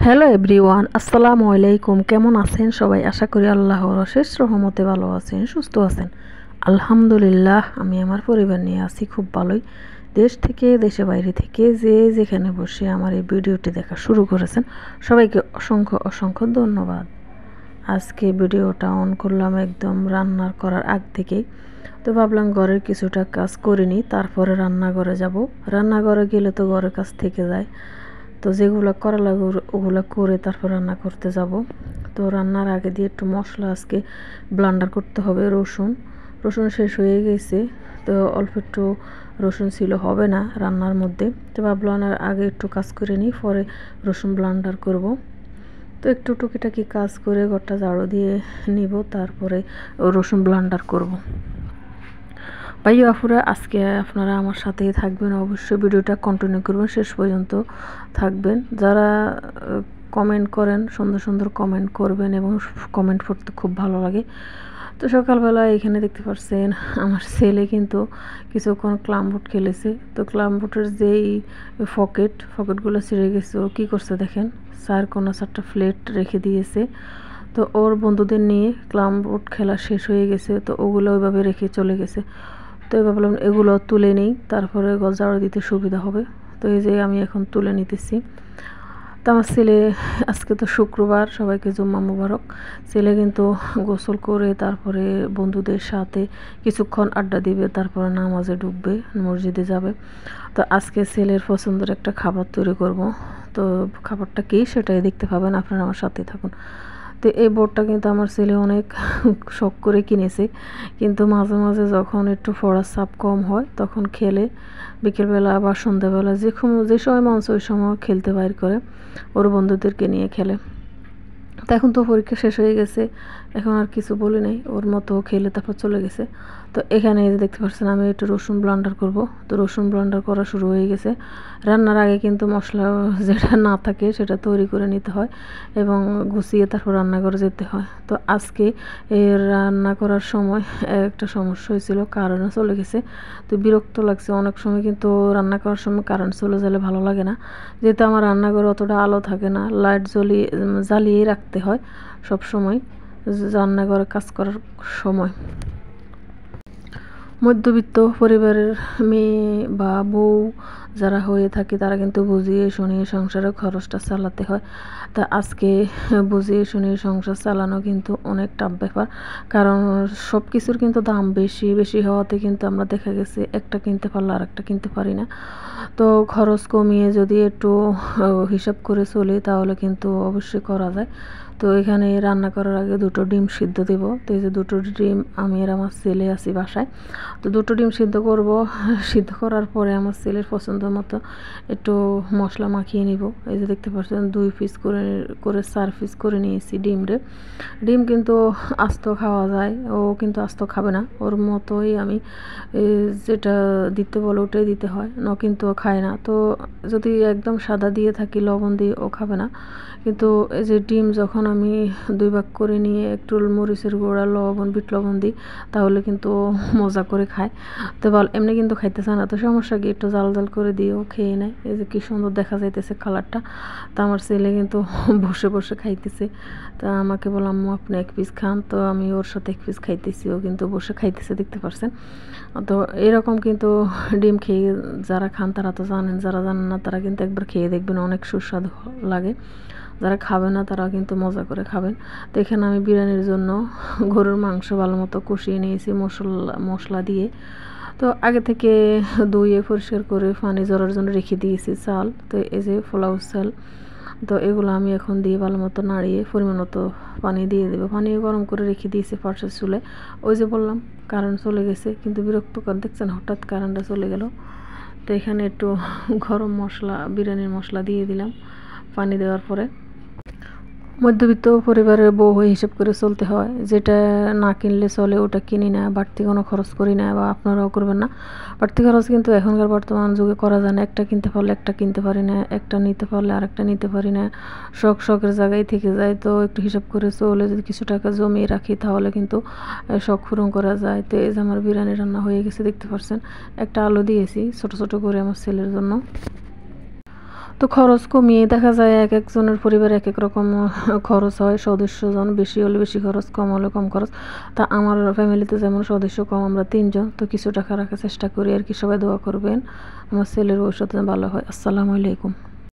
Hello everyone, আসসালামু আলাইকুম। কেমন আছেন সবাই? আশা করি আল্লাহর অশেষ রহমতে ভালো আছেন, সুস্থ আছেন। আলহামদুলিল্লাহ, আমি আমার পরিবার নিয়ে আছি খুব ভালোই। দেশ থেকে, দেশে বাইরে থেকে যে যেখানে বসে আমার এই ভিডিওটি দেখা শুরু করেছেন, সবাইকে অসংখ্য অসংখ্য ধন্যবাদ। আজকে ভিডিওটা অন করলাম একদম রান্নার করার আগ থেকেই। তো ভাবলাম ঘরের কিছুটা কাজ করে নিই, তারপরে রান্নাঘরে যাব। রান্নাঘরে গেলে তো ঘরের কাজ থেকে যায়, তো যেগুলো করা লাগে ওগুলো করে তারপর রান্না করতে যাব। তো রান্নার আগে দিয়ে একটু মশলা আজকে ব্লেন্ডার করতে হবে। রসুন শেষ হয়ে গেছে, তো অল্প একটু রসুন ছিল, হবে না রান্নার মধ্যে। তো ভাবলাম আগে একটু কাজ করে নিই, পরে রসুন ব্লেন্ডার করব। তো একটু টুকিটাকি কাজ করে ঘরটা ঝাড়ু দিয়ে নিব, তারপরে রসুন ব্লেন্ডার করব। ভাই আপুরা, আজকে আপনারা আমার সাথেই থাকবেন, অবশ্যই ভিডিওটা কন্টিনিউ করবেন, শেষ পর্যন্ত থাকবেন। যারা কমেন্ট করেন, সুন্দর সুন্দর কমেন্ট করবেন, এবং কমেন্ট পড়তে খুব ভালো লাগে। তো সকালবেলা এখানে দেখতে পাচ্ছেন আমার ছেলে কিন্তু কিছুক্ষণ ক্লামবোর্ড খেলেছে। তো ক্লামবোর্ডের যেই পকেটগুলো ছিঁড়ে গেছে, ও কী করছে দেখেন, চারটা প্লেট রেখে দিয়েছে। তো ওর বন্ধুদের নিয়ে ক্লামবোর্ড খেলা শেষ হয়ে গেছে, তো ওগুলো ওইভাবে রেখে চলে গেছে। তো ভাবলাম এগুলো তুলে নেই, তারপরে ঝাড়ু দিতে সুবিধা হবে। তো এই যে আমি এখন তুলে নিতেছি। তো আমার ছেলে, আজকে তো শুক্রবার, সবাইকে জুম্মা মুবারক। ছেলে কিন্তু গোসল করে তারপরে বন্ধুদের সাথে কিছুক্ষণ আড্ডা দিবে, তারপরে নামাজে ঢুকবে, মসজিদে যাবে। তো আজকে ছেলের পছন্দের একটা খাবার তৈরি করব। তো খাবারটা কী সেটাই দেখতে পাবেন, আপনারা আমার সাথে থাকুন। তো এই বোর্ডটা কিন্তু আমার ছেলে অনেক শখ করে কিনেছে, কিন্তু মাঝে মাঝে যখন একটু পড়ার চাপ কম হয় তখন খেলে, বিকেলবেলা বা সন্ধ্যাবেলা যে সময় মন চায় ওই সময় খেলতে বাইর করে, ওর বন্ধুদেরকে নিয়ে খেলে। তো এখন তো পরীক্ষা শেষ হয়ে গেছে, এখন আর কিছু বলি নাই, ওর মতো খেলে তারপর চলে গেছে। তো এখানে দেখতে পাচ্ছেন আমি একটু রসুন ব্লেন্ডার করব। তো রসুন ব্লেন্ডার করা শুরু হয়ে গেছে। রান্নার আগে কিন্তু মশলা যেটা না থাকে সেটা তৈরি করে নিতে হয়, এবং গুছিয়ে তারপর রান্নাঘরে যেতে হয়। তো আজকে রান্না করার সময় একটা সমস্যা হয়েছিল, কারেন্টও চলে গেছে। তো বিরক্ত লাগছে অনেক সময়, কিন্তু রান্না করার সময় কারেন্ট চলে গেলে ভালো লাগে না, যেহেতু আমার রান্নাঘরে অতটা আলো থাকে না, লাইট জ্বালিয়েই রাখতে হয় সব সময় রান্নাঘরে কাজ করার সময়। মধ্যবিত্ত পরিবারের মেয়ে বা বউ যারা হয়ে থাকে, তারা কিন্তু বুঝিয়ে শুনিয়ে সংসারের খরচটা চালাতে হয়। তা আজকে বুঝিয়ে শুনিয়ে সংসার চালানো কিন্তু অনেক টাফ ব্যাপার, কারণ সব কিছুর কিন্তু দাম বেশি বেশি হওয়াতে কিন্তু আমরা দেখা গেছে একটা কিনতে পারলে আর একটা কিনতে পারি না। তো খরচ কমিয়ে যদি একটু হিসাব করে চলি, তাহলে কিন্তু অবশ্যই করা যায়। তো এখানে রান্না করার আগে 2টো ডিম সিদ্ধ দেব। তো এই যে 2টো ডিম, আমি আর আমার ছেলে আছি বাসায়। তো 2টো ডিম সিদ্ধ করব। সিদ্ধ করার পরে আমার ছেলের পছন্দ মতো একটু মশলা মাখিয়ে নিব। এই যে দেখতে পাচ্ছেন 2 পিস করে করে 4 পিস করে নিয়েছি ডিম কিন্তু আস্ত খাওয়া যায়, ও কিন্তু আস্ত খাবে না, ওর মতোই আমি যেটা দিতে বলো ওটাই দিতে হয়, কিন্তু ও খায় না। তো যদি একদম সাদা দিয়ে থাকি, লবণ দিয়ে, ও খাবে না। কিন্তু এই যে ডিম যখন আমি 2 ভাগ করে নিয়ে একটু মরিচের গুঁড়া, লবণ, বিট লবণ দিই, তাহলে কিন্তু মজা করে খায়। তো এমনি কিন্তু খাইতে চায় না, তো সমস্যা কি, একটু জাল জাল করে দিয়েও খেয়ে নেয়। এই যে কি সুন্দর দেখা যাইতেছে কালারটা। তো আমার ছেলে কিন্তু বসে বসে খাইতেছে। তা আমাকে বললাম, আম্মু আপনি 1 পিস খান। তো আমি ওর সাথে 1 পিস খাইতেছি, ও কিন্তু বসে খাইতেছে, দেখতে পারছেন। তো এরকম কিন্তু ডিম খেয়ে যারা খান তারা তো জানেন, যারা জানেন না তারা কিন্তু একবার খেয়ে দেখবেন, অনেক সুস্বাদু লাগে। যারা খাবে না তারা কিন্তু মজা করে খাবেন। তো এখানে আমি বিরিয়ানির জন্য গরুর মাংস ভালো মতো কষিয়ে নিয়েছি মশলা দিয়ে। তো আগে থেকে ধুয়ে পরিষ্কার করে পানি ঝরার জন্য রেখে দিয়েছি চাল। তো এই যে পোলাও চাল, তো এগুলো আমি এখন দিয়ে ভালো মতো নাড়িয়ে পরিমাণ মতো পানি দিয়ে দেবো। পানি গরম করে রেখে দিয়েছি পাশের চুলে। ওই যে বললাম কারেন্ট চলে গেছে, কিন্তু বিরক্তকর, দেখছেন হঠাৎ কারেন্টটা চলে গেল। তো এখানে একটু গরম মশলা, বিরিয়ানির মশলা দিয়ে দিলাম পানি দেওয়ার পরে। মধ্যবিত্ত পরিবারের বউ হয়ে হিসেব করে চলতে হয়, যেটা না কিনলে চলে ওটা কিনি না, বাড়তি কোনো খরচ করি না, বা আপনারাও করবেন না। বাড়তি খরচ কিন্তু এখনকার বর্তমান যুগে করা যায় না, একটা কিনতে পারলে একটা কিনতে পারি না, একটা নিতে পারলে আরেকটা নিতে পারি না, শখের জায়গায় থেকে যায়। তো একটু হিসাব করে চলে যদি কিছু টাকা জমিয়ে রাখি, তাহলে কিন্তু শখ পূরণ করা যায়। তো এই যে আমার বিরিয়ানি রান্না হয়ে গেছে, দেখতে পাচ্ছেন। একটা আলু দিয়েছি ছোট ছোট করে আমার ছেলের জন্য। তো খরচ কমিয়ে দেখা যায় এক একজনের পরিবারে এক এক রকম খরচ হয়, সদস্যজন বেশি হলে বেশি খরচ, কম হলে কম খরচ। তা আমার ফ্যামিলিতে যেমন সদস্য কম, আমরা 3 জন, তো কিছু টাকা রাখার চেষ্টা করি আর কি। সবাই দোয়া করবেন আমার ছেলের ভবিষ্যতে ভালো হয়। আসসালামু আলাইকুম।